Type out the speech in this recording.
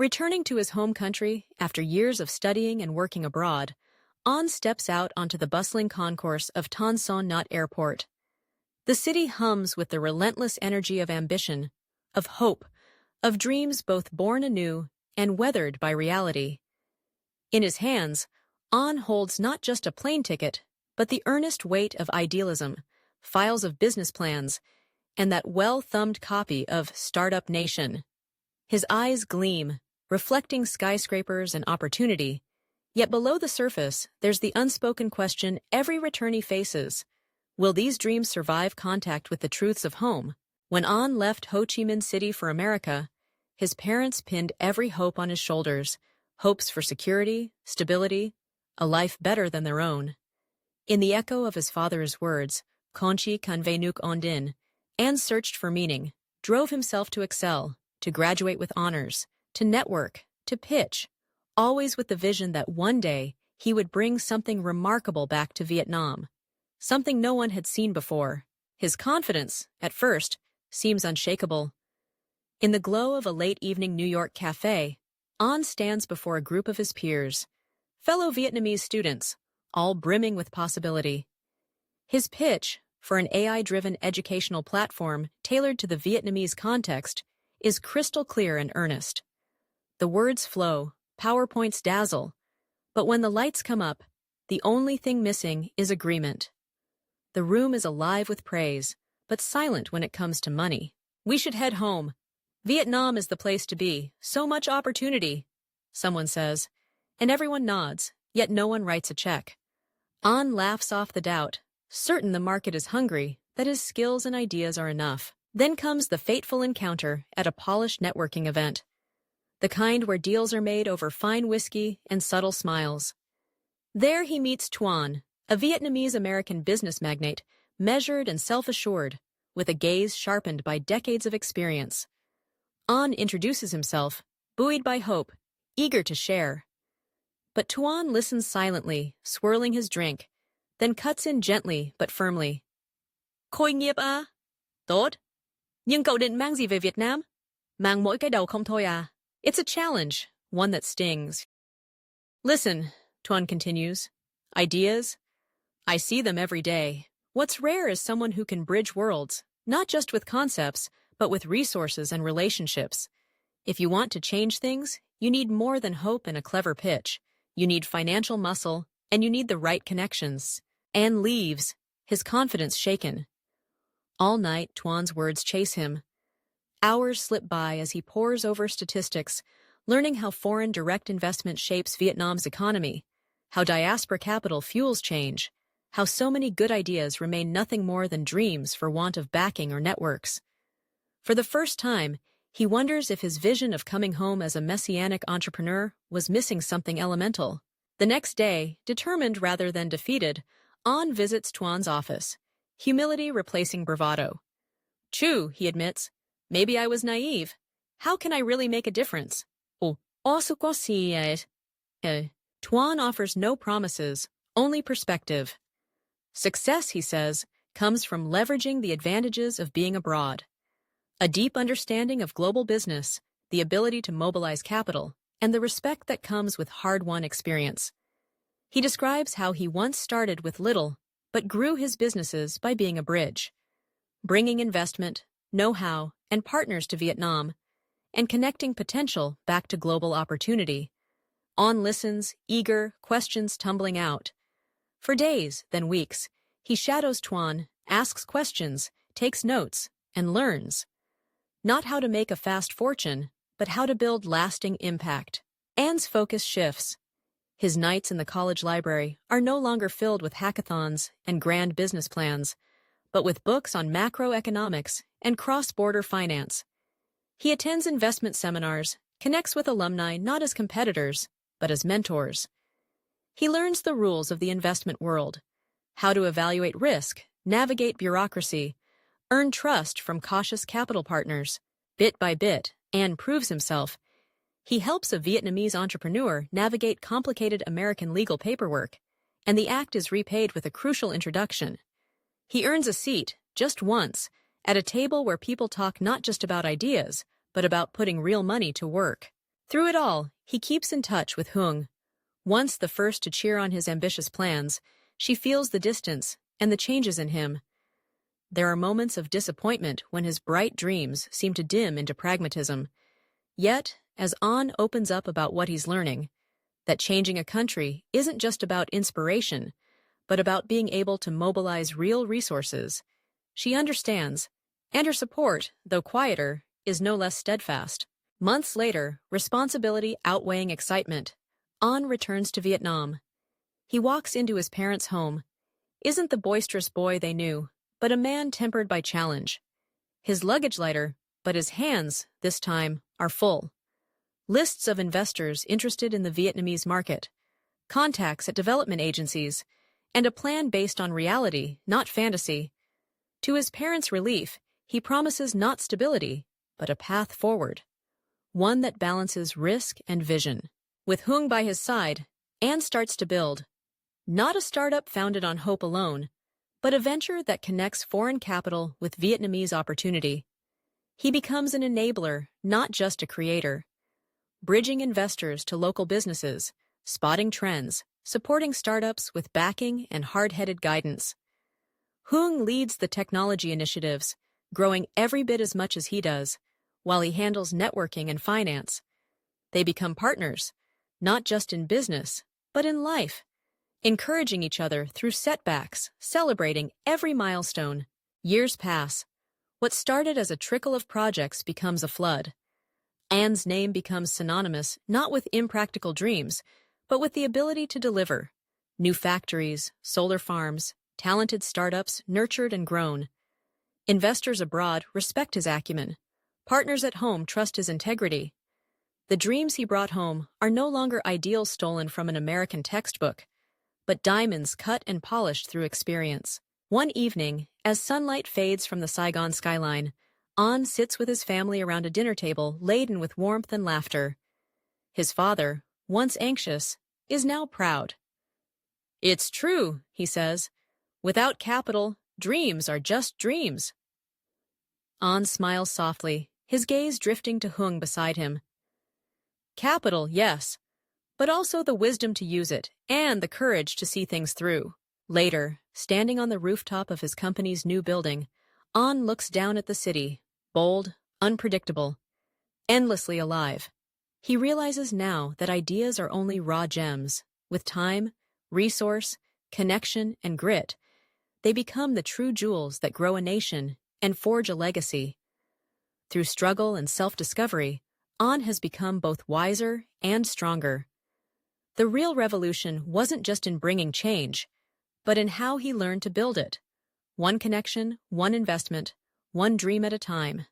Returning to his home country after years of studying and working abroad, An steps out onto the bustling concourse of Tan Son Nhat Airport. The city hums with the relentless energy of ambition, of hope, of dreams both born anew and weathered by reality. In his hands, An holds not just a plane ticket, but the earnest weight of idealism, files of business plans, and that well-thumbed copy of Startup Nation. His eyes gleam, reflecting skyscrapers and opportunity, yet below the surface, there's the unspoken question every returnee faces. Will these dreams survive contact with the truths of home? When An left Ho Chi Minh City for America, his parents pinned every hope on his shoulders, hopes for security, stability, a life better than their own. In the echo of his father's words, Conchi Kanvenuk Ondin, An searched for meaning, drove himself to excel, to graduate with honors, to network, to pitch, always with the vision that one day he would bring something remarkable back to Vietnam, something no one had seen before. His confidence, at first, seems unshakable. In the glow of a late-evening New York cafe, An stands before a group of his peers, fellow Vietnamese students, all brimming with possibility. His pitch, for an AI-driven educational platform tailored to the Vietnamese context, is crystal clear and earnest. The words flow, PowerPoints dazzle, but when the lights come up, the only thing missing is agreement. The room is alive with praise, but silent when it comes to money. We should head home. Vietnam is the place to be. So much opportunity, someone says, and everyone nods, yet no one writes a check. An laughs off the doubt, certain the market is hungry, that his skills and ideas are enough. Then comes the fateful encounter at a polished networking event, the kind where deals are made over fine whiskey and subtle smiles. There he meets Tuan, a Vietnamese-American business magnate, measured and self-assured, with a gaze sharpened by decades of experience. An introduces himself, buoyed by hope, eager to share. But Tuan listens silently, swirling his drink, then cuts in gently but firmly. Khôi nghiệp à? Tốt. Nhưng cậu định mang gì về Việt Nam? Mang mỗi cái đầu không thôi à? It's a challenge, one that stings. Listen, Tuan continues. Ideas? I see them every day. What's rare is someone who can bridge worlds, not just with concepts, but with resources and relationships. If you want to change things, you need more than hope and a clever pitch. You need financial muscle, and you need the right connections. An leaves, his confidence shaken. All night, Tuan's words chase him. Hours slip by as he pores over statistics, learning how foreign direct investment shapes Vietnam's economy, how diaspora capital fuels change, how so many good ideas remain nothing more than dreams for want of backing or networks. For the first time, he wonders if his vision of coming home as a messianic entrepreneur was missing something elemental. The next day, determined rather than defeated, An visits Tuan's office, humility replacing bravado. True, he admits. Maybe I was naive. How can I really make a difference? Tuan offers no promises, only perspective. Success, he says, comes from leveraging the advantages of being abroad. A deep understanding of global business, the ability to mobilize capital, and the respect that comes with hard-won experience. He describes how he once started with little, but grew his businesses by being a bridge, bringing investment, know-how, and partners to Vietnam, and connecting potential back to global opportunity. An listens, eager, questions tumbling out. For days, then weeks, he shadows Tuan, asks questions, takes notes, and learns. Not how to make a fast fortune, but how to build lasting impact. An's focus shifts. His nights in the college library are no longer filled with hackathons and grand business plans, but with books on macroeconomics and cross-border finance. He attends investment seminars, connects with alumni not as competitors, but as mentors. He learns the rules of the investment world, how to evaluate risk, navigate bureaucracy, earn trust from cautious capital partners. Bit by bit, An proves himself. He helps a Vietnamese entrepreneur navigate complicated American legal paperwork, and the act is repaid with a crucial introduction. He earns a seat, just once, at a table where people talk not just about ideas, but about putting real money to work. Through it all, he keeps in touch with Hung. Once the first to cheer on his ambitious plans, she feels the distance and the changes in him. There are moments of disappointment when his bright dreams seem to dim into pragmatism. Yet, as An opens up about what he's learning, that changing a country isn't just about inspiration, but about being able to mobilize real resources, she understands, and her support, though quieter, is no less steadfast. Months later, responsibility outweighing excitement, An returns to Vietnam. He walks into his parents' home, isn't the boisterous boy they knew, but a man tempered by challenge. His luggage lighter, but his hands, this time, are full. Lists of investors interested in the Vietnamese market, contacts at development agencies, and a plan based on reality, not fantasy. To his parents' relief, he promises not stability, but a path forward. One that balances risk and vision. With Hung by his side, An starts to build. Not a startup founded on hope alone, but a venture that connects foreign capital with Vietnamese opportunity. He becomes an enabler, not just a creator. Bridging investors to local businesses, spotting trends, supporting startups with backing and hard-headed guidance. Hung leads the technology initiatives, growing every bit as much as he does, while he handles networking and finance. They become partners, not just in business, but in life, encouraging each other through setbacks, celebrating every milestone. Years pass. What started as a trickle of projects becomes a flood. An's name becomes synonymous not with impractical dreams, but with the ability to deliver. New factories, solar farms, talented startups nurtured and grown. Investors abroad respect his acumen. Partners at home trust his integrity. The dreams he brought home are no longer ideals stolen from an American textbook, but diamonds cut and polished through experience. One evening, as sunlight fades from the Saigon skyline, An sits with his family around a dinner table laden with warmth and laughter. His father, once anxious, is now proud. "It's true," he says. "Without capital, dreams are just dreams." An smiles softly, his gaze drifting to Hung beside him. "Capital, yes, but also the wisdom to use it and the courage to see things through." Later, standing on the rooftop of his company's new building, An looks down at the city, bold, unpredictable, endlessly alive. He realizes now that ideas are only raw gems. With time, resource, connection, and grit, they become the true jewels that grow a nation and forge a legacy. Through struggle and self-discovery, An has become both wiser and stronger. The real revolution wasn't just in bringing change, but in how he learned to build it. One connection, one investment, one dream at a time.